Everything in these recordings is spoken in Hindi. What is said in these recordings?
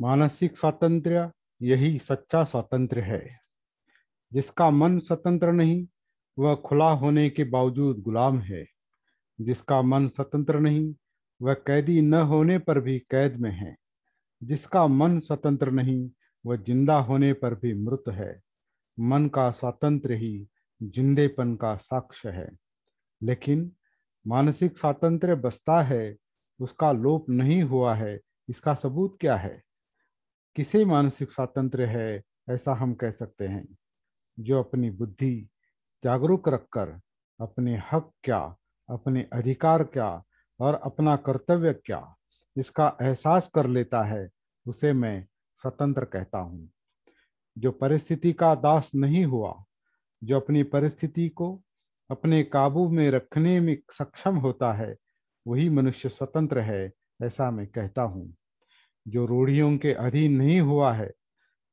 मानसिक स्वातंत्र्य यही सच्चा स्वातंत्र्य है। जिसका मन स्वतंत्र नहीं वह खुला होने के बावजूद गुलाम है। जिसका मन स्वतंत्र नहीं वह कैदी न होने पर भी कैद में है। जिसका मन स्वतंत्र नहीं वह जिंदा होने पर भी मृत है। मन का स्वातंत्र्य ही जिंदेपन का साक्ष्य है। लेकिन मानसिक स्वातंत्र्य बसता है, उसका लोप नहीं हुआ है। इसका सबूत क्या है? किसे मानसिक स्वातंत्र्य है ऐसा हम कह सकते हैं? जो अपनी बुद्धि जागरूक रखकर अपने हक क्या, अपने अधिकार क्या और अपना कर्तव्य क्या, इसका एहसास कर लेता है, उसे मैं स्वतंत्र कहता हूँ। जो परिस्थिति का दास नहीं हुआ, जो अपनी परिस्थिति को अपने काबू में रखने में सक्षम होता है, वही मनुष्य स्वतंत्र है, ऐसा मैं कहता हूँ। जो रूढ़ियों के अधीन नहीं हुआ है,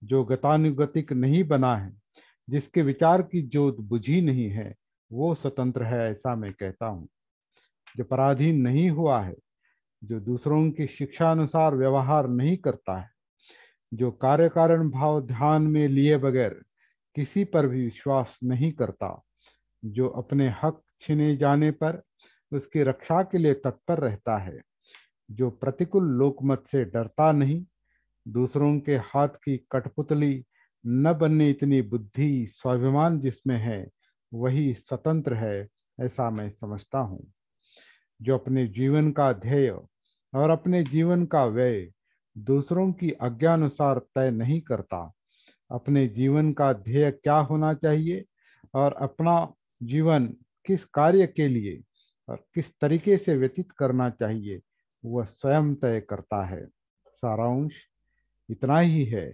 जो गतानुगतिक नहीं बना है, जिसके विचार की जोत बुझी नहीं है, वो स्वतंत्र है, ऐसा मैं कहता हूँ। जो पराधीन नहीं हुआ है, जो दूसरों की शिक्षा अनुसार व्यवहार नहीं करता है, जो कार्य कारण भाव ध्यान में लिए बगैर किसी पर भी विश्वास नहीं करता, जो अपने हक छीने जाने पर उसकी रक्षा के लिए तत्पर रहता है, जो प्रतिकूल लोकमत से डरता नहीं, दूसरों के हाथ की कठपुतली न बनने इतनी बुद्धि स्वाभिमान जिसमें है, वही स्वतंत्र है, ऐसा मैं समझता हूँ। जो अपने जीवन का ध्येय और अपने जीवन का व्यय दूसरों की आज्ञानुसार तय नहीं करता, अपने जीवन का ध्येय क्या होना चाहिए और अपना जीवन किस कार्य के लिए और किस तरीके से व्यतीत करना चाहिए, वह स्वयं तय करता है। सारांश इतना ही है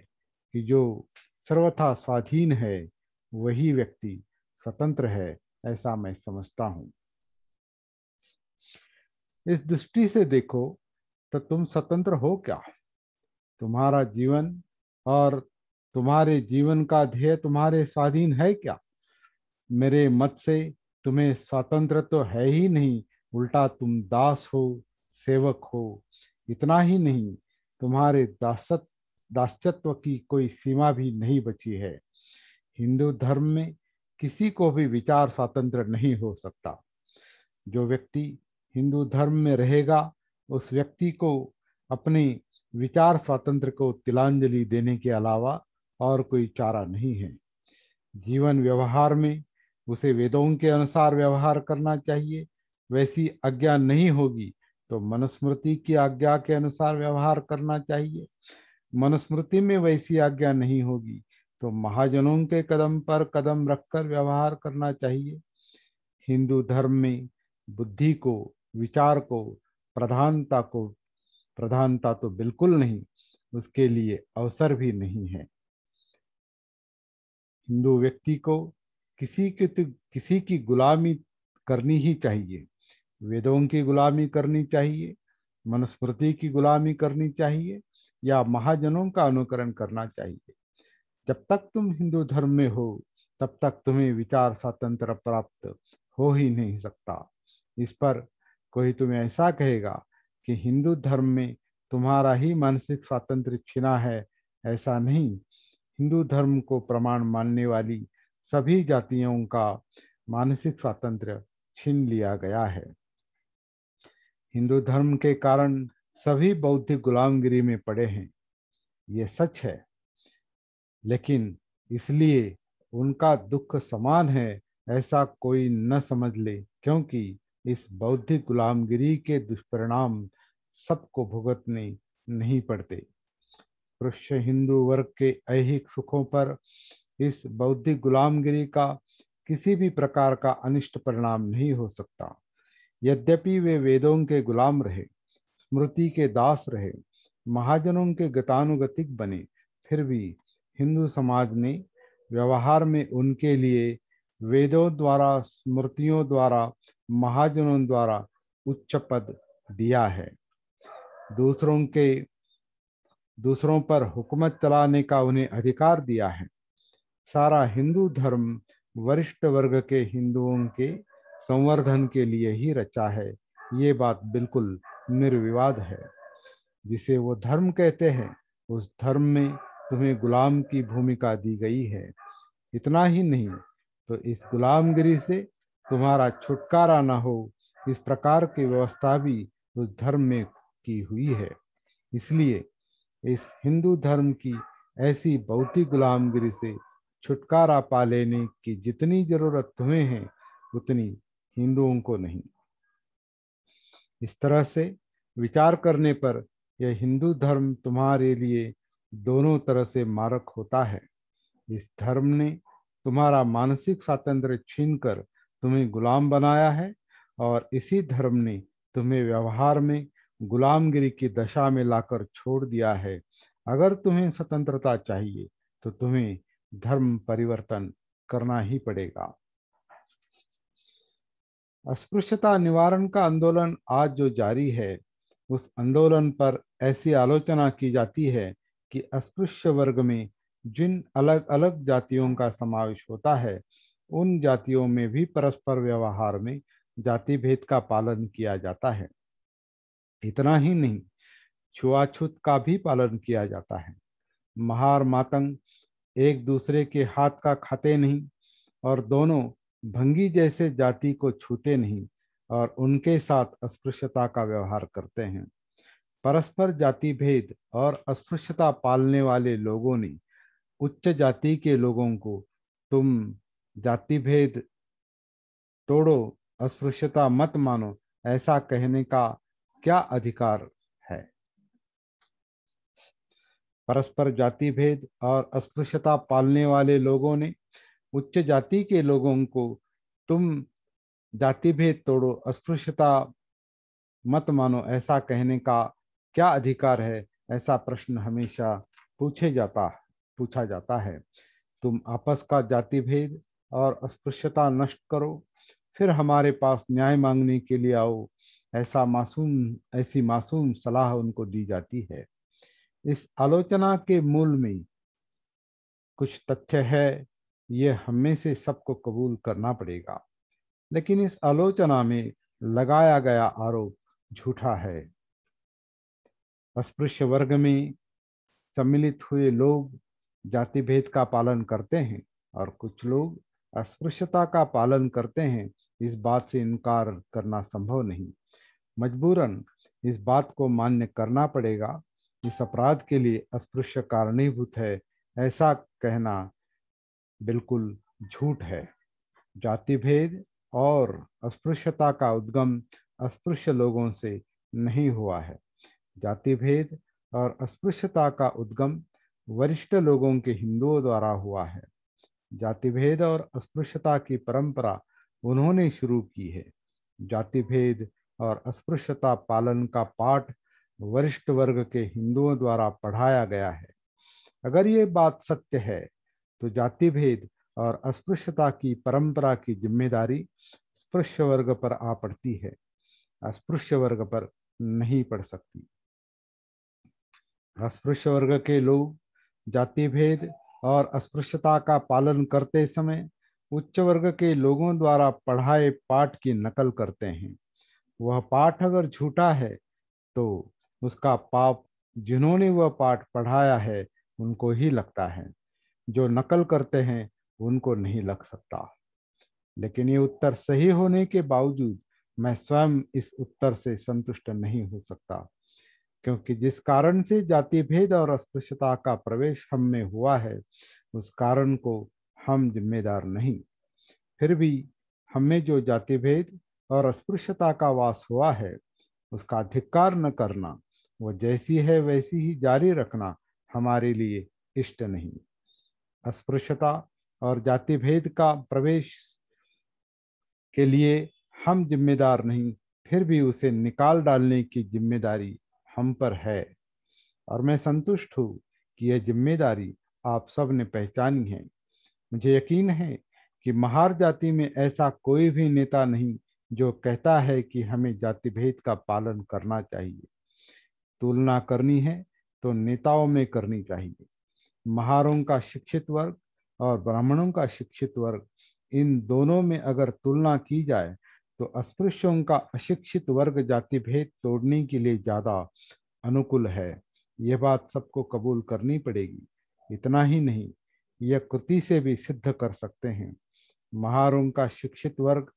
कि जो सर्वथा स्वाधीन है वही व्यक्ति स्वतंत्र है, ऐसा मैं समझता हूँ। इस दृष्टि से देखो तो तुम स्वतंत्र हो क्या? तुम्हारा जीवन और तुम्हारे जीवन का ध्येय तुम्हारे स्वाधीन है क्या? मेरे मत से तुम्हें स्वतंत्र तो है ही नहीं, उल्टा तुम दास हो, सेवक हो। इतना ही नहीं, तुम्हारे दासत्व की कोई सीमा भी नहीं बची है। हिंदू धर्म में किसी को भी विचार स्वतंत्र नहीं हो सकता। जो व्यक्ति हिंदू धर्म में रहेगा, उस व्यक्ति को अपने विचार स्वातंत्र को तिलांजलि देने के अलावा और कोई चारा नहीं है। जीवन व्यवहार में उसे वेदों के अनुसार व्यवहार करना चाहिए। वैसी आज्ञा नहीं होगी तो मनुस्मृति की आज्ञा के अनुसार व्यवहार करना चाहिए। मनुस्मृति में वैसी आज्ञा नहीं होगी तो महाजनों के कदम पर कदम रखकर व्यवहार करना चाहिए। हिंदू धर्म में बुद्धि को, विचार को, प्रधानता तो बिल्कुल नहीं, उसके लिए अवसर भी नहीं है। हिंदू व्यक्ति को किसी की गुलामी करनी ही चाहिए। वेदों की गुलामी करनी चाहिए, मनुस्मृति की गुलामी करनी चाहिए या महाजनों का अनुकरण करना चाहिए। जब तक तुम हिंदू धर्म में हो तब तक तुम्हें विचार स्वातंत्र प्राप्त हो ही नहीं सकता। इस पर कोई तुम्हें ऐसा कहेगा कि हिंदू धर्म में तुम्हारा ही मानसिक स्वातंत्र्य छिना है, ऐसा नहीं। हिंदू धर्म को प्रमाण मानने वाली सभी जातियों का मानसिक स्वातंत्र्य छीन लिया गया है। हिंदू धर्म के कारण सभी बौद्धिक गुलामगिरी में पड़े हैं, ये सच है। लेकिन इसलिए उनका दुख समान है ऐसा कोई न समझ ले, क्योंकि इस बौद्धिक गुलामगिरी के दुष्परिणाम सबको भुगतने नहीं पड़ते। पुरुष हिंदू वर्ग के ऐहिक सुखों पर इस बौद्धिक गुलामगिरी का किसी भी प्रकार का अनिष्ट परिणाम नहीं हो सकता। यद्यपि वे वेदों के गुलाम रहे, स्मृति के दास रहे, महाजनों के गतानुगतिक बने, फिर भी हिंदू समाज ने व्यवहार में उनके लिए वेदों द्वारा, स्मृतियों द्वारा, महाजनों द्वारा उच्च पद दिया है। दूसरों पर हुकूमत चलाने का उन्हें अधिकार दिया है। सारा हिंदू धर्म वरिष्ठ वर्ग के हिंदुओं के संवर्धन के लिए ही रचा है, ये बात बिल्कुल निर्विवाद है। जिसे वो धर्म कहते हैं उस धर्म में तुम्हें गुलाम की भूमिका दी गई है। इतना ही नहीं, तो इस गुलामगिरी से तुम्हारा छुटकारा न हो, इस प्रकार की व्यवस्था भी उस धर्म में की हुई है। इसलिए इस हिंदू धर्म की ऐसी भौतिक गुलामगिरी से छुटकारा पा लेने की जितनी जरूरत तुम्हें है, उतनी हिंदुओं को नहीं। इस तरह से विचार करने पर यह हिंदू धर्म तुम्हारे लिए दोनों तरह से मारक होता है। इस धर्म ने तुम्हारा मानसिक स्वातंत्र्य छीनकर तुम्हें गुलाम बनाया है, और इसी धर्म ने तुम्हें व्यवहार में गुलामगिरी की दशा में लाकर छोड़ दिया है। अगर तुम्हें स्वतंत्रता चाहिए तो तुम्हें धर्म परिवर्तन करना ही पड़ेगा। अस्पृश्यता निवारण का आंदोलन आज जो जारी है, उस आंदोलन पर ऐसी आलोचना की जाती है कि अस्पृश्य वर्ग में जिन अलग अलग जातियों का समावेश होता है, उन जातियों में भी परस्पर व्यवहार में जाति भेद का पालन किया जाता है। इतना ही नहीं, छुआछूत का भी पालन किया जाता है। महार मातंग एक दूसरे के हाथ का खाते नहीं, और दोनों भंगी जैसे जाति को छूते नहीं, और उनके साथ अस्पृश्यता का व्यवहार करते हैं। परस्पर जाति भेद और अस्पृश्यता पालने वाले लोगों ने उच्च जाति के लोगों को तुम जाति भेद तोड़ो, अस्पृश्यता मत मानो, ऐसा कहने का क्या अधिकार है? परस्पर जाति भेद और अस्पृश्यता पालने वाले लोगों ने उच्च जाति के लोगों को तुम जाति भेद तोड़ो, अस्पृश्यता मत मानो, ऐसा कहने का क्या अधिकार है? ऐसा प्रश्न हमेशा पूछा जाता है। तुम आपस का जाति भेद और अस्पृश्यता नष्ट करो, फिर हमारे पास न्याय मांगने के लिए आओ, ऐसी मासूम सलाह उनको दी जाती है। इस आलोचना के मूल में कुछ तथ्य है, ये हमें से सबको कबूल करना पड़ेगा, लेकिन इस आलोचना में लगाया गया आरोप झूठा है। अस्पृश्य वर्ग में सम्मिलित हुए लोग जाति भेद का पालन करते हैं, और कुछ लोग अस्पृश्यता का पालन करते हैं। इस बात से इनकार करना संभव नहीं। मजबूरन इस बात को मान्य करना पड़ेगा। इस अपराध के लिए अस्पृश्य कारणीभूत है, ऐसा कहना बिल्कुल झूठ है। जाति भेद और अस्पृश्यता का उद्गम अस्पृश्य लोगों से नहीं हुआ है। जाति भेद और अस्पृश्यता का उद्गम वरिष्ठ लोगों के हिंदुओं द्वारा हुआ है। जाति भेद और अस्पृश्यता की परंपरा उन्होंने शुरू की है। जाति भेद और अस्पृश्यता पालन का पाठ वरिष्ठ वर्ग के हिंदुओं द्वारा पढ़ाया गया है। अगर ये बात सत्य है, तो जाति भेद और अस्पृश्यता की परंपरा की जिम्मेदारी स्पृश्य वर्ग पर आ पड़ती है, अस्पृश्य वर्ग पर नहीं पड़ सकती। अस्पृश्य वर्ग के लोग जाति भेद और अस्पृश्यता का पालन करते समय उच्च वर्ग के लोगों द्वारा पढ़ाए पाठ की नकल करते हैं। वह पाठ अगर झूठा है, तो उसका पाप जिन्होंने वह पाठ पढ़ाया है उनको ही लगता है, जो नकल करते हैं उनको नहीं लग सकता। लेकिन ये उत्तर सही होने के बावजूद मैं स्वयं इस उत्तर से संतुष्ट नहीं हो सकता, क्योंकि जिस कारण से जाति भेद और अस्पृश्यता का प्रवेश हम में हुआ है, उस कारण को हम जिम्मेदार नहीं। फिर भी हमें जो जाति भेद और अस्पृश्यता का वास हुआ है, उसका धिक्कार न करना, वो जैसी है वैसी ही जारी रखना हमारे लिए इष्ट नहीं। अस्पृश्यता और जाति भेद का प्रवेश के लिए हम जिम्मेदार नहीं, फिर भी उसे निकाल डालने की जिम्मेदारी हम पर है, और मैं संतुष्ट हूँ कि यह जिम्मेदारी आप सब ने पहचानी है। मुझे यकीन है कि महार जाति में ऐसा कोई भी नेता नहीं जो कहता है कि हमें जाति भेद का पालन करना चाहिए। तुलना करनी है तो नेताओं में करनी चाहिए। महारों का शिक्षित वर्ग और ब्राह्मणों का शिक्षित वर्ग, इन दोनों में अगर तुलना की जाए, तो अस्पृश्यों का अशिक्षित वर्ग जाति भेद तोड़ने के लिए ज्यादा अनुकूल है। यह बात सबको कबूल करनी पड़ेगी। इतना ही नहीं, यह कृति से भी सिद्ध कर सकते हैं। महारों का शिक्षित वर्ग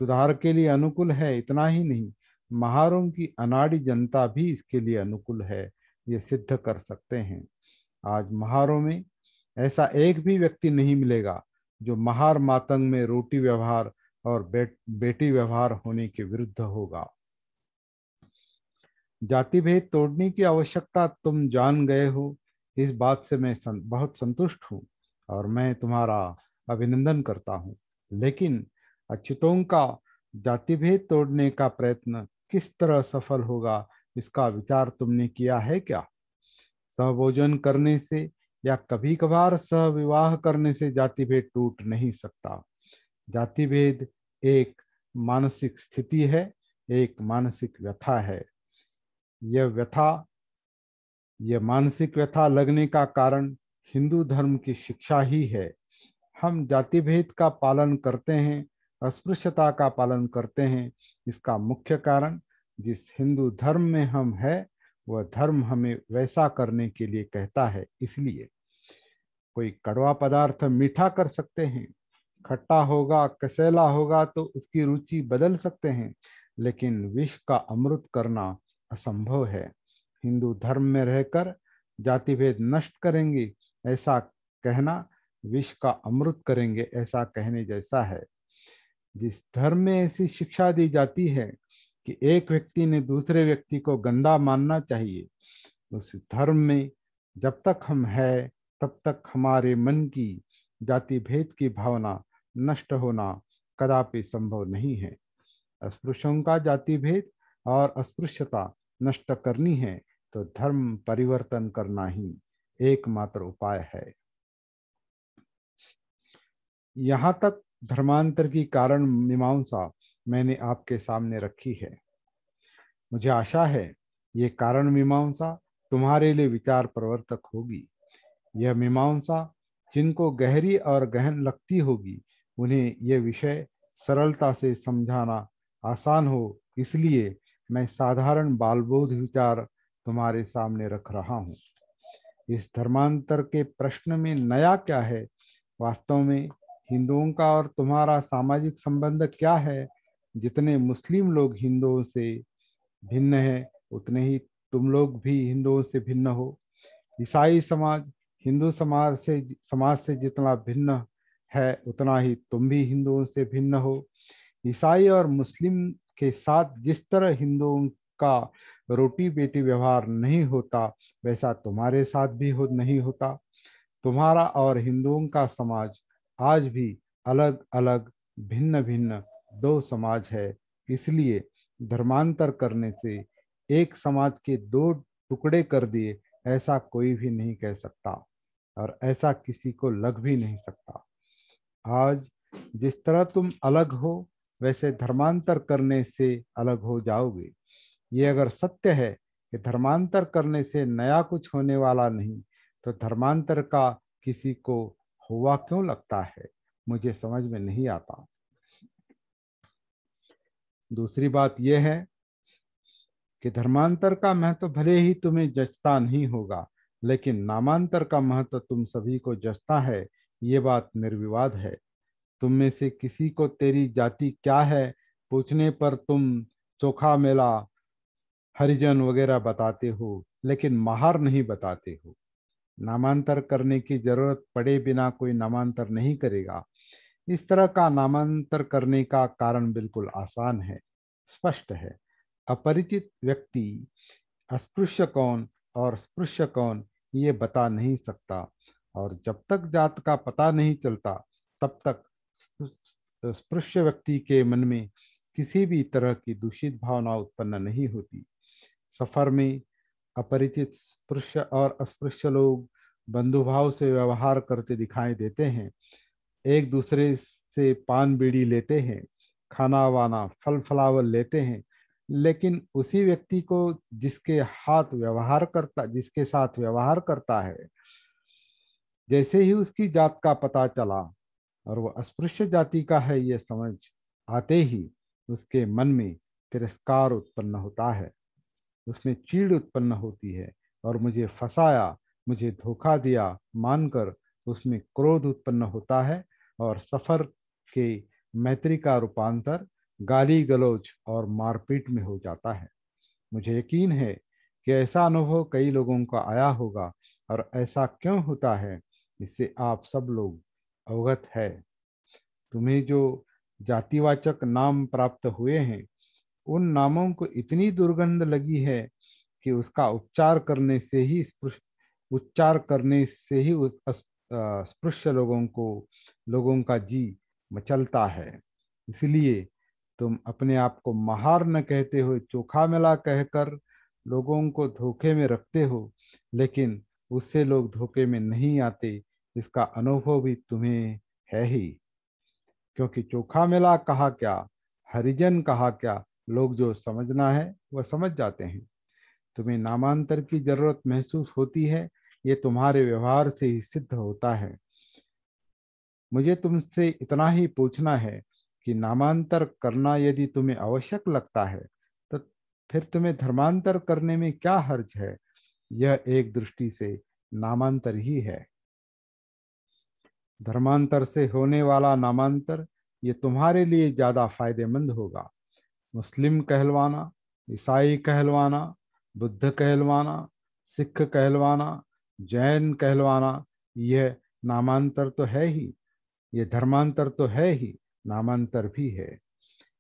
सुधार के लिए अनुकूल है, इतना ही नहीं, महारों की अनाड़ी जनता भी इसके लिए अनुकूल है, ये सिद्ध कर सकते हैं। आज महारों में ऐसा एक भी व्यक्ति नहीं मिलेगा जो महार मातंग में रोटी व्यवहार और बेटी व्यवहार होने के विरुद्ध होगा। जाति भेद तोड़ने की आवश्यकता तुम जान गए हो, इस बात से मैं बहुत संतुष्ट हूँ और मैं तुम्हारा अभिनंदन करता हूँ। लेकिन अच्युतों का जाति भेद तोड़ने का प्रयत्न किस तरह सफल होगा, इसका विचार तुमने किया है क्या? सहभोजन करने से या कभी कभार सहविवाह करने से जाति भेद टूट नहीं सकता। जाति भेद एक मानसिक स्थिति है, एक मानसिक व्यथा है। यह मानसिक व्यथा लगने का कारण हिंदू धर्म की शिक्षा ही है। हम जाति भेद का पालन करते हैं, अस्पृश्यता का पालन करते हैं। इसका मुख्य कारण जिस हिंदू धर्म में हम है, वह धर्म हमें वैसा करने के लिए कहता है। इसलिए कोई कड़वा पदार्थ मीठा कर सकते हैं, खट्टा होगा, कसैला होगा तो उसकी रुचि बदल सकते हैं, लेकिन विष का अमृत करना असंभव है। हिंदू धर्म में रहकर जाति भेद नष्ट करेंगे ऐसा कहना विष का अमृत करेंगे ऐसा कहने जैसा है। जिस धर्म में ऐसी शिक्षा दी जाती है कि एक व्यक्ति ने दूसरे व्यक्ति को गंदा मानना चाहिए, उस धर्म में जब तक हम हैं तब तक हमारे मन की जाति भेद की भावना नष्ट होना कदापि संभव नहीं है। अस्पृश्यों का जाति भेद और अस्पृश्यता नष्ट करनी है तो धर्म परिवर्तन करना ही एकमात्र उपाय है। यहाँ तक धर्मांतर की कारण मीमांसा मैंने आपके सामने रखी है। मुझे आशा है ये कारण मीमांसा तुम्हारे लिए विचार प्रवर्तक होगी। यह मीमांसा जिनको गहरी और गहन लगती होगी, उन्हें यह विषय सरलता से समझाना आसान हो, इसलिए मैं साधारण बालबोध विचार तुम्हारे सामने रख रहा हूँ। इस धर्मांतर के प्रश्न में नया क्या है? वास्तव में हिंदुओं का और तुम्हारा सामाजिक संबंध क्या है? जितने मुस्लिम लोग हिंदुओं से भिन्न है, उतने ही तुम लोग भी हिंदुओं से भिन्न हो। ईसाई समाज हिंदू समाज से जितना भिन्न है, उतना ही तुम भी हिंदुओं से भिन्न हो। ईसाई और मुस्लिम के साथ जिस तरह हिंदुओं का रोटी बेटी व्यवहार नहीं होता, वैसा तुम्हारे साथ भी नहीं होता। तुम्हारा और हिंदुओं का समाज आज भी अलग अलग भिन्न भिन्न दो समाज है। इसलिए धर्मांतर करने से एक समाज के दो टुकड़े कर दिए ऐसा कोई भी नहीं कह सकता और ऐसा किसी को लग भी नहीं सकता। आज जिस तरह तुम अलग हो, वैसे धर्मांतर करने से अलग हो जाओगे। ये अगर सत्य है कि धर्मांतर करने से नया कुछ होने वाला नहीं, तो धर्मांतर का किसी को हुआ क्यों लगता है, मुझे समझ में नहीं आता। दूसरी बात यह है कि धर्मांतर का महत्व भले ही तुम्हें जचता नहीं होगा, लेकिन नामांतर का महत्व तुम सभी को जचता है, ये बात निर्विवाद है। तुम में से किसी को तेरी जाति क्या है पूछने पर तुम चोखा मेला, हरिजन वगैरह बताते हो, लेकिन महार नहीं बताते हो। नामांतर करने की जरूरत पड़े बिना कोई नामांतर नहीं करेगा। इस तरह का नामांतर करने का कारण बिल्कुल आसान है, स्पष्ट है। अपरिचित व्यक्ति अस्पृश्य कौन और स्पृश्य कौन ये बता नहीं सकता, और जब तक जात का पता नहीं चलता तब तक स्पृश्य व्यक्ति के मन में किसी भी तरह की दूषित भावना उत्पन्न नहीं होती। सफर में अपरिचित स्पृश्य और अस्पृश्य लोग बंधुभाव से व्यवहार करते दिखाई देते हैं, एक दूसरे से पान बीड़ी लेते हैं, खाना वाना फल फलावल लेते हैं, लेकिन उसी व्यक्ति को जिसके साथ व्यवहार करता है, जैसे ही उसकी जात का पता चला और वह अस्पृश्य जाति का है, यह समझ आते ही उसके मन में तिरस्कार उत्पन्न होता है, उसमें चीड़ उत्पन्न होती है। और मुझे फंसाया, मुझे धोखा दिया मानकर उसमें क्रोध उत्पन्न होता है और सफर के मैत्री का रूपांतर गाली गलौज और मारपीट में हो जाता है। मुझे यकीन है कि ऐसा अनुभव कई लोगों का आया होगा, और ऐसा क्यों होता है इससे आप सब लोग अवगत है। तुम्हें जो जातिवाचक नाम प्राप्त हुए हैं, उन नामों को इतनी दुर्गंध लगी है कि उसका उच्चार करने से ही उस अस्पृश्य लोगों का जी मचलता है। इसलिए तुम अपने आप को महार न कहते हो, चोखा मेला कहकर लोगों को धोखे में रखते हो, लेकिन उससे लोग धोखे में नहीं आते, इसका अनुभव भी तुम्हें है ही। क्योंकि चोखा मेला कहा क्या, हरिजन कहा क्या, लोग जो समझना है वह समझ जाते हैं। तुम्हें नामांतर की जरूरत महसूस होती है, ये तुम्हारे व्यवहार से ही सिद्ध होता है। मुझे तुमसे इतना ही पूछना है कि नामांतर करना यदि तुम्हें आवश्यक लगता है, तो फिर तुम्हें धर्मांतर करने में क्या हर्ज है। यह एक दृष्टि से नामांतर ही है। धर्मांतर से होने वाला नामांतर ये तुम्हारे लिए ज्यादा फायदेमंद होगा। मुस्लिम कहलवाना, ईसाई कहलवाना, बुद्ध कहलवाना, सिख कहलवाना, जैन कहलवाना, यह नामांतर तो है ही, ये धर्मांतर तो है ही, नामांतर भी है।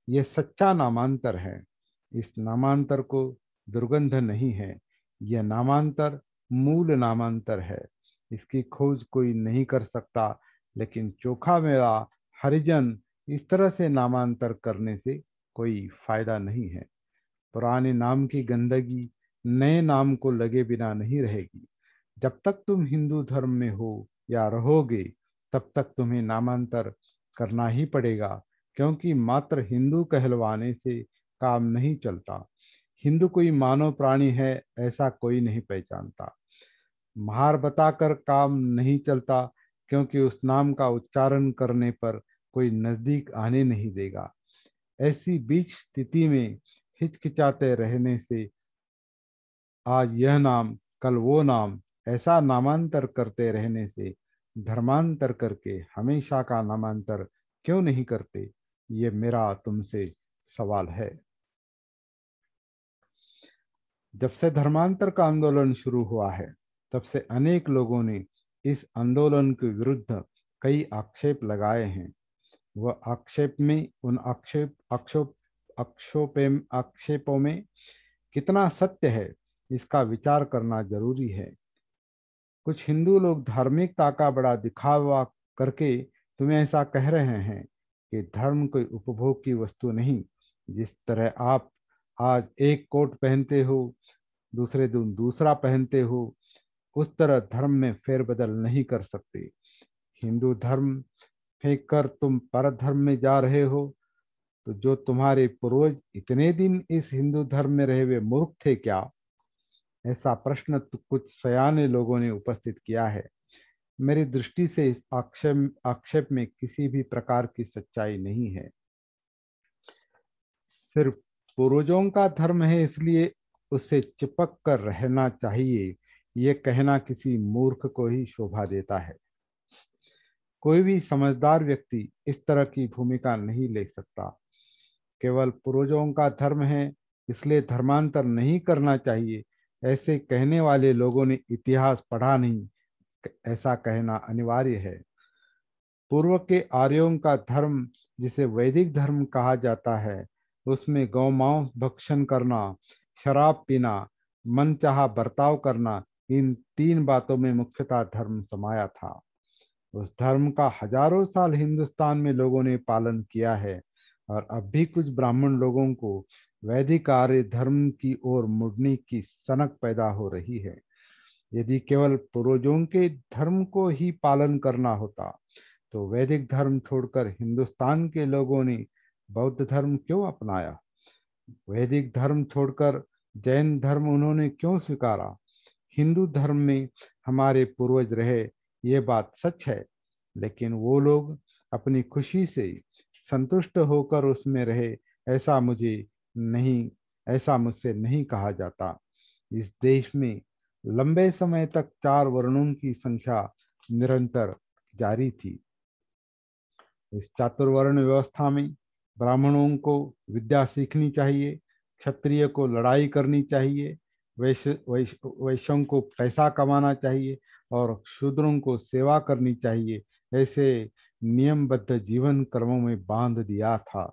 ये सच्चा नामांतर है। इस नामांतर को दुर्गंध नहीं है। यह नामांतर मूल नामांतर है। इसकी खोज कोई नहीं कर सकता, लेकिन चोखा मेरा हरिजन इस तरह से नामांतर करने से कोई फायदा नहीं है। पुराने नाम की गंदगी नए नाम को लगे बिना नहीं रहेगी। जब तक तुम हिंदू धर्म में हो या रहोगे, तब तक तुम्हें नामांतर करना ही पड़ेगा, क्योंकि मात्र हिंदू कहलवाने से काम नहीं चलता। हिंदू कोई मानव प्राणी है ऐसा कोई नहीं पहचानता। महार बताकर काम नहीं चलता, क्योंकि उस नाम का उच्चारण करने पर कोई नजदीक आने नहीं देगा। ऐसी बीच स्थिति में हिचकिचाते रहने से आज यह नाम कल वो नाम, ऐसा नामांतर करते रहने से धर्मांतर करके हमेशा का नामांतर क्यों नहीं करते, ये मेरा तुमसे सवाल है। जब से धर्मांतर का आंदोलन शुरू हुआ है, तब से अनेक लोगों ने इस आंदोलन के विरुद्ध कई आक्षेप लगाए हैं। वह आक्षेप में उन आक्षेपों में कितना सत्य है, इसका विचार करना जरूरी है। कुछ हिंदू लोग धार्मिकता का बड़ा दिखावा करके तुम्हें ऐसा कह रहे हैं कि धर्म कोई उपभोग की वस्तु नहीं। जिस तरह आप आज एक कोट पहनते हो, दूसरे दिन दूसरा पहनते हो, उस तरह धर्म में फेरबदल नहीं कर सकते। हिंदू धर्म फेंक कर तुम पर धर्म में जा रहे हो, तो जो तुम्हारे पूर्वज इतने दिन इस हिंदू धर्म में रहे वे मूर्ख थे क्या? ऐसा प्रश्न तो कुछ सयाने लोगों ने उपस्थित किया है। मेरी दृष्टि से इस आक्षेप में किसी भी प्रकार की सच्चाई नहीं है। सिर्फ पूर्वजों का धर्म है इसलिए उससे चिपक कर रहना चाहिए, ये कहना किसी मूर्ख को ही शोभा देता है। कोई भी समझदार व्यक्ति इस तरह की भूमिका नहीं ले सकता। केवल पूर्वजों का धर्म है इसलिए धर्मांतर नहीं करना चाहिए, ऐसे कहने वाले लोगों ने इतिहास पढ़ा नहीं, ऐसा कहना अनिवार्य है। पूर्व के आर्यों का धर्म, जिसे वैदिक धर्म कहा जाता है, उसमें गौमांस भक्षण करना, शराब पीना, मनचाहा बर्ताव करना, इन तीन बातों में मुख्यतः धर्म समाया था। उस धर्म का हजारों साल हिंदुस्तान में लोगों ने पालन किया है, और अब भी कुछ ब्राह्मण लोगों को वैदिक आर्य धर्म की ओर मुड़ने की सनक पैदा हो रही है। यदि केवल पूर्वजों के धर्म को ही पालन करना होता, तो वैदिक धर्म छोड़कर हिंदुस्तान के लोगों ने बौद्ध धर्म क्यों अपनाया? वैदिक धर्म छोड़कर जैन धर्म उन्होंने क्यों स्वीकारा? हिंदू धर्म में हमारे पूर्वज रहे, ये बात सच है, लेकिन वो लोग अपनी खुशी से संतुष्ट होकर उसमें रहे, ऐसा मुझे नहीं ऐसा मुझसे नहीं कहा जाता। इस देश में लंबे समय तक 4 वर्णों की संख्या निरंतर जारी थी। इस चातुर्वर्ण व्यवस्था में ब्राह्मणों को विद्या सीखनी चाहिए, क्षत्रिय को लड़ाई करनी चाहिए, वैश्यों को पैसा कमाना चाहिए और शूद्रों को सेवा करनी चाहिए। ऐसे नियमबद्ध जीवन क्रमों में बांध दिया था।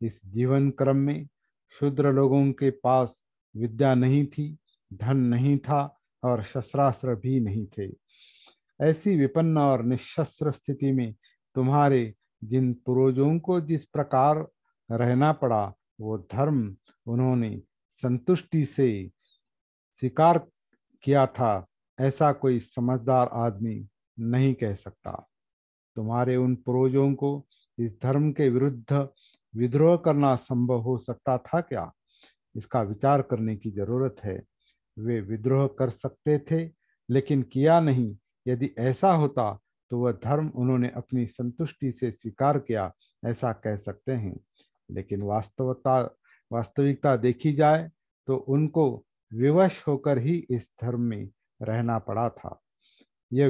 इस जीवन क्रम में शूद्र लोगों के पास विद्या नहीं थी, धन नहीं था और शस्त्रास्त्र भी नहीं थे। ऐसी विपन्न और निशस्त्र स्थिति में तुम्हारे जिन पूर्वजों को जिस प्रकार रहना पड़ा, वो धर्म उन्होंने संतुष्टि से स्वीकार किया था, ऐसा कोई समझदार आदमी नहीं कह सकता। तुम्हारे उन पूर्वजों को इस धर्म के विरुद्ध विद्रोह करना संभव हो सकता था क्या? इसका विचार करने की जरूरत है। वे विद्रोह कर सकते थे, लेकिन किया नहीं। यदि ऐसा होता तो वह धर्म उन्होंने अपनी संतुष्टि से स्वीकार किया, ऐसा कह सकते हैं। लेकिन वास्तविकता देखी जाए तो उनको विवश होकर ही इस धर्म में रहना पड़ा था। ये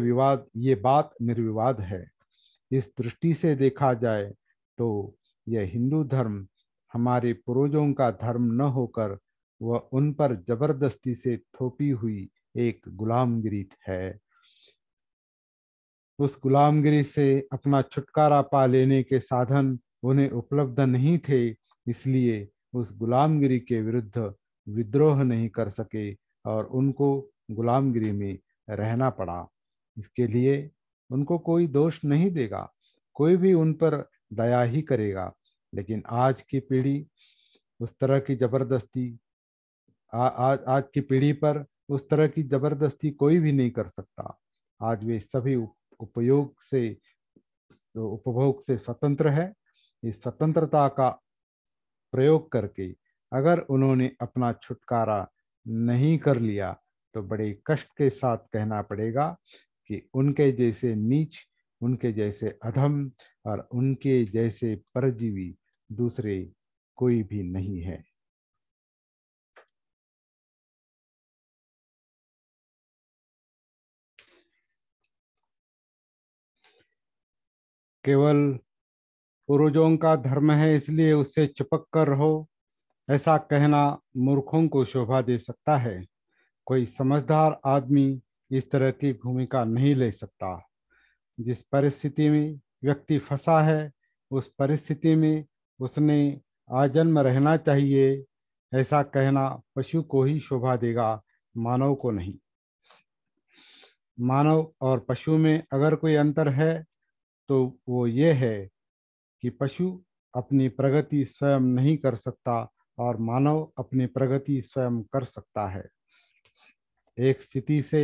बात निर्विवाद है। इस दृष्टि से देखा जाए तो यह हिंदू धर्म हमारे पूर्वजों का धर्म न होकर वह उन पर जबरदस्ती से थोपी हुई एक गुलामगिरी है। उस गुलामगिरी से अपना छुटकारा पा लेने के साधन उन्हें उपलब्ध नहीं थे, इसलिए उस गुलामगिरी के विरुद्ध विद्रोह नहीं कर सके और उनको गुलामगिरी में रहना पड़ा। इसके लिए उनको कोई दोष नहीं देगा, कोई भी उन पर दया ही करेगा। लेकिन आज की पीढ़ी उस तरह की जबरदस्ती आज की पीढ़ी पर उस तरह की जबरदस्ती कोई भी नहीं कर सकता। आज वे सभी उपभोग से स्वतंत्र है। इस स्वतंत्रता का प्रयोग करके अगर उन्होंने अपना छुटकारा नहीं कर लिया तो बड़े कष्ट के साथ कहना पड़ेगा कि उनके जैसे नीच, उनके जैसे अधम और उनके जैसे परजीवी दूसरे कोई भी नहीं है। केवल पूर्वजों का धर्म है इसलिए उससे चिपक कर रहो, ऐसा कहना मूर्खों को शोभा दे सकता है। कोई समझदार आदमी इस तरह की भूमिका नहीं ले सकता। जिस परिस्थिति में व्यक्ति फंसा है, उस परिस्थिति में उसने आजन्म रहना चाहिए, ऐसा कहना पशु को ही शोभा देगा, मानव को नहीं। मानव और पशु में अगर कोई अंतर है तो वो ये है कि पशु अपनी प्रगति स्वयं नहीं कर सकता और मानव अपनी प्रगति स्वयं कर सकता है। एक स्थिति से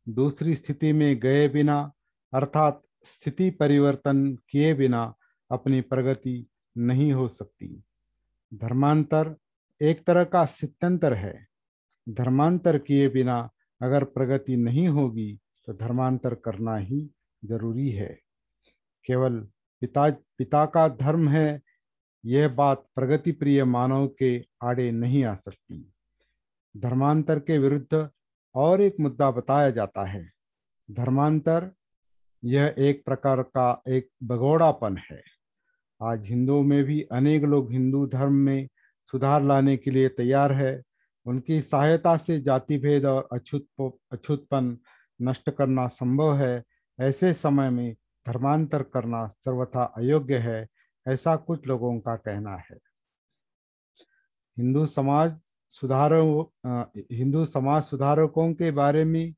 दूसरी स्थिति में गए बिना, अर्थात स्थिति परिवर्तन किए बिना अपनी प्रगति नहीं हो सकती। धर्मांतर एक तरह का स्थित्यंतर है। धर्मांतर किए बिना अगर प्रगति नहीं होगी तो धर्मांतर करना ही जरूरी है। केवल पिता का धर्म है, यह बात प्रगति प्रिय मानव के आड़े नहीं आ सकती। धर्मांतर के विरुद्ध और एक मुद्दा बताया जाता है। धर्मांतर यह एक प्रकार का एक भगोड़ापन है। आज हिंदुओं में भी अनेक लोग हिंदू धर्म में सुधार लाने के लिए तैयार है। उनकी सहायता से जाति भेद और अछूतपन नष्ट करना संभव है। ऐसे समय में धर्मांतर करना सर्वथा अयोग्य है, ऐसा कुछ लोगों का कहना है। हिंदू समाज हिंदू समाज सुधारकों के बारे में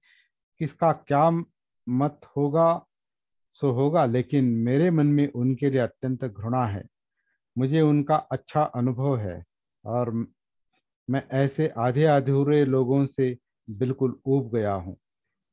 किसका क्या मत होगा सो होगा, लेकिन मेरे मन में उनके लिए अत्यंत घृणा है। मुझे उनका अच्छा अनुभव है और मैं ऐसे आधे अधूरे लोगों से बिल्कुल ऊब गया हूँ।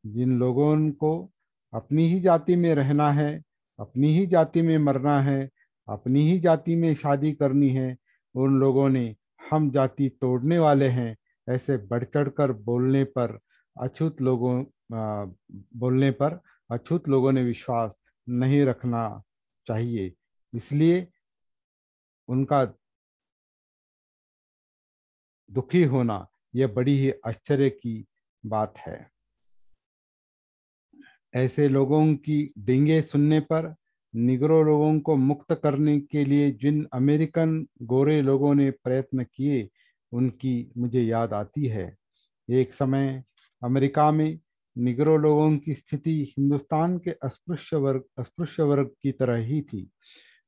जिन लोगों को अपनी ही जाति में रहना है, अपनी ही जाति में मरना है, अपनी ही जाति में शादी करनी है, उन लोगों ने हम जाति तोड़ने वाले हैं ऐसे बढ़ चढ़ कर अछूत लोगों बोलने पर अछूत लोगों ने विश्वास नहीं रखना चाहिए। इसलिए उनका दुखी होना यह बड़ी ही आश्चर्य की बात है। ऐसे लोगों की डींगे सुनने पर निग्रो लोगों को मुक्त करने के लिए जिन अमेरिकन गोरे लोगों ने प्रयत्न किए, उनकी मुझे याद आती है। एक समय अमेरिका में निग्रो लोगों की स्थिति हिंदुस्तान के अस्पृश्य वर्ग की तरह ही थी।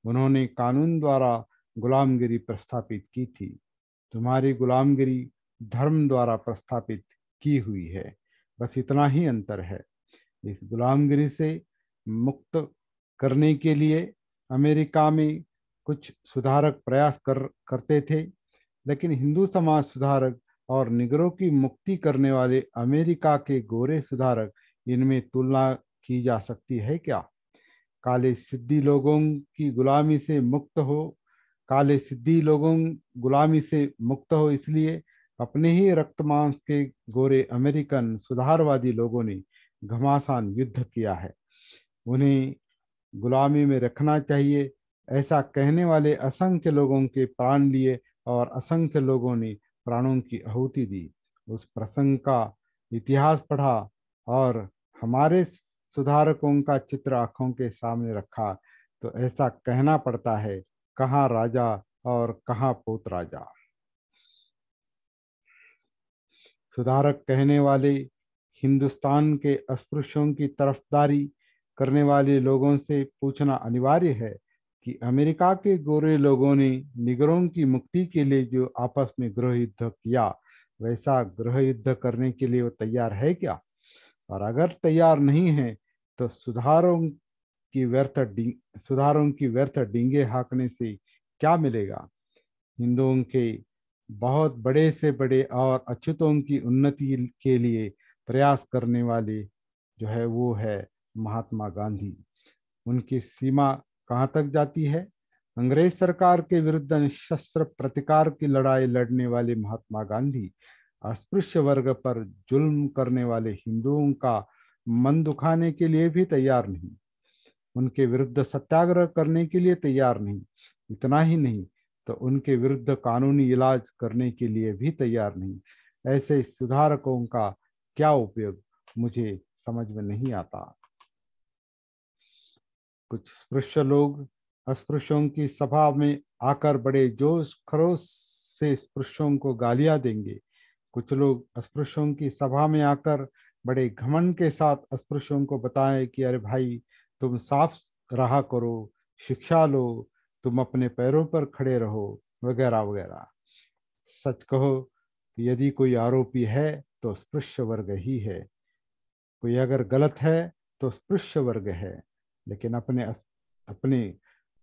उन्होंने कानून द्वारा गुलामगिरी प्रस्थापित की थी। तुम्हारी गुलामगिरी धर्म द्वारा प्रस्थापित की हुई है, बस इतना ही अंतर है। इस गुलामगिरी से मुक्त करने के लिए अमेरिका में कुछ सुधारक प्रयास करते थे, लेकिन हिंदू समाज सुधारक और निगरों की मुक्ति करने वाले अमेरिका के गोरे सुधारक, इनमें तुलना की जा सकती है क्या? काले सिद्दी लोगों की गुलामी से मुक्त हो काले सिद्दी लोगों गुलामी से मुक्त हो इसलिए अपने ही रक्त मांस के गोरे अमेरिकन सुधारवादी लोगों ने घमासान युद्ध किया है। उन्हें गुलामी में रखना चाहिए, ऐसा कहने वाले असंख्य लोगों के प्राण लिए और असंख्य लोगों ने प्राणों की आहुति दी। उस प्रसंग का इतिहास पढ़ा और हमारे सुधारकों का चित्र आंखों के सामने रखा तो ऐसा कहना पड़ता है, कहाँ राजा और कहाँ पोत राजा। सुधारक कहने वाले हिंदुस्तान के अस्पृश्यों की तरफदारी करने वाले लोगों से पूछना अनिवार्य है कि अमेरिका के गोरे लोगों ने निगरों की मुक्ति के लिए जो आपस में गृह युद्ध किया, वैसा गृह युद्ध करने के लिए वो तैयार है क्या? और अगर तैयार नहीं है तो सुधारों की व्यर्थ डींगे हाँकने से क्या मिलेगा? हिंदुओं के बहुत बड़े से बड़े और अछूतों की उन्नति के लिए प्रयास करने वाले जो है वो है महात्मा गांधी। उनकी सीमा कहाँ तक जाती है? अंग्रेज सरकार के विरुद्ध निशस्त्र प्रतिकार की लड़ाई लड़ने वाले महात्मा गांधी अस्पृश्य वर्ग पर जुल्म करने वाले हिंदुओं का मन दुखाने के लिए भी तैयार नहीं, उनके विरुद्ध सत्याग्रह करने के लिए तैयार नहीं। इतना ही नहीं तो उनके विरुद्ध कानूनी इलाज करने के लिए भी तैयार नहीं। ऐसे सुधारकों का क्या उपयोग, मुझे समझ में नहीं आता। कुछ स्पृश्य लोग अस्पृश्यों की सभा में आकर बड़े जोश खरोश से स्पृश्यों को गालियां देंगे। कुछ लोग अस्पृश्यों की सभा में आकर बड़े घमंड के साथ अस्पृश्यों को बताएं कि अरे भाई, तुम साफ रहा करो, शिक्षा लो, तुम अपने पैरों पर खड़े रहो, वगैरह वगैरह। सच कहो कि यदि कोई आरोपी है तो स्पृश्य वर्ग ही है, कोई अगर गलत है तो स्पृश्य वर्ग है। लेकिन अपने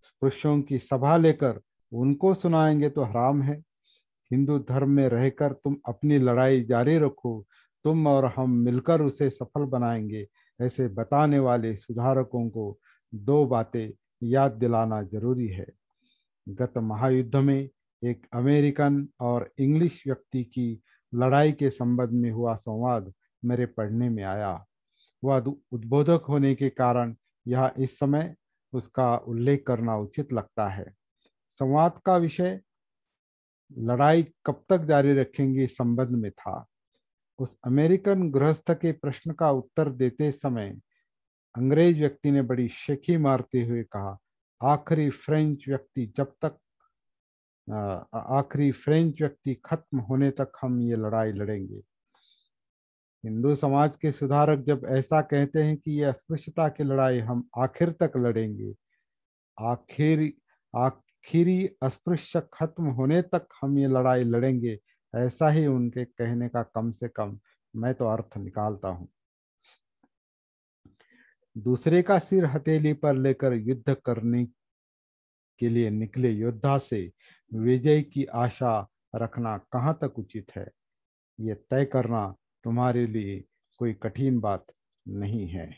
स्पृश्यों की सभा लेकर उनको सुनाएंगे तो हराम है। हिंदू धर्म में रहकर तुम अपनी लड़ाई जारी रखो, तुम और हम मिलकर उसे सफल बनाएंगे, ऐसे बताने वाले सुधारकों को दो बातें याद दिलाना जरूरी है। गत महायुद्ध में एक अमेरिकन और इंग्लिश व्यक्ति की लड़ाई के संबंध में हुआ संवाद मेरे पढ़ने में आया। वह उद्बोधक होने के कारण यह इस समय उसका उल्लेख करना उचित लगता है। संवाद का विषय लड़ाई कब तक जारी रखेंगे इस संबंध में था। उस अमेरिकन गृहस्थ के प्रश्न का उत्तर देते समय अंग्रेज व्यक्ति ने बड़ी शेखी मारते हुए कहा, आखिरी फ्रेंच व्यक्ति खत्म होने तक हम ये लड़ाई लड़ेंगे। हिंदू समाज के सुधारक जब ऐसा कहते हैं कि ये अस्पृश्यता की लड़ाई हम आखिर तक लड़ेंगे, आखिर आखिरी अस्पृश्य खत्म होने तक हम ये लड़ाई लड़ेंगे, ऐसा ही उनके कहने का कम से कम मैं तो अर्थ निकालता हूं। दूसरे का सिर हथेली पर लेकर युद्ध करने के लिए निकले योद्धा से विजय की आशा रखना कहाँ तक उचित है, ये तय करना तुम्हारे लिए कोई कठिन बात नहीं है।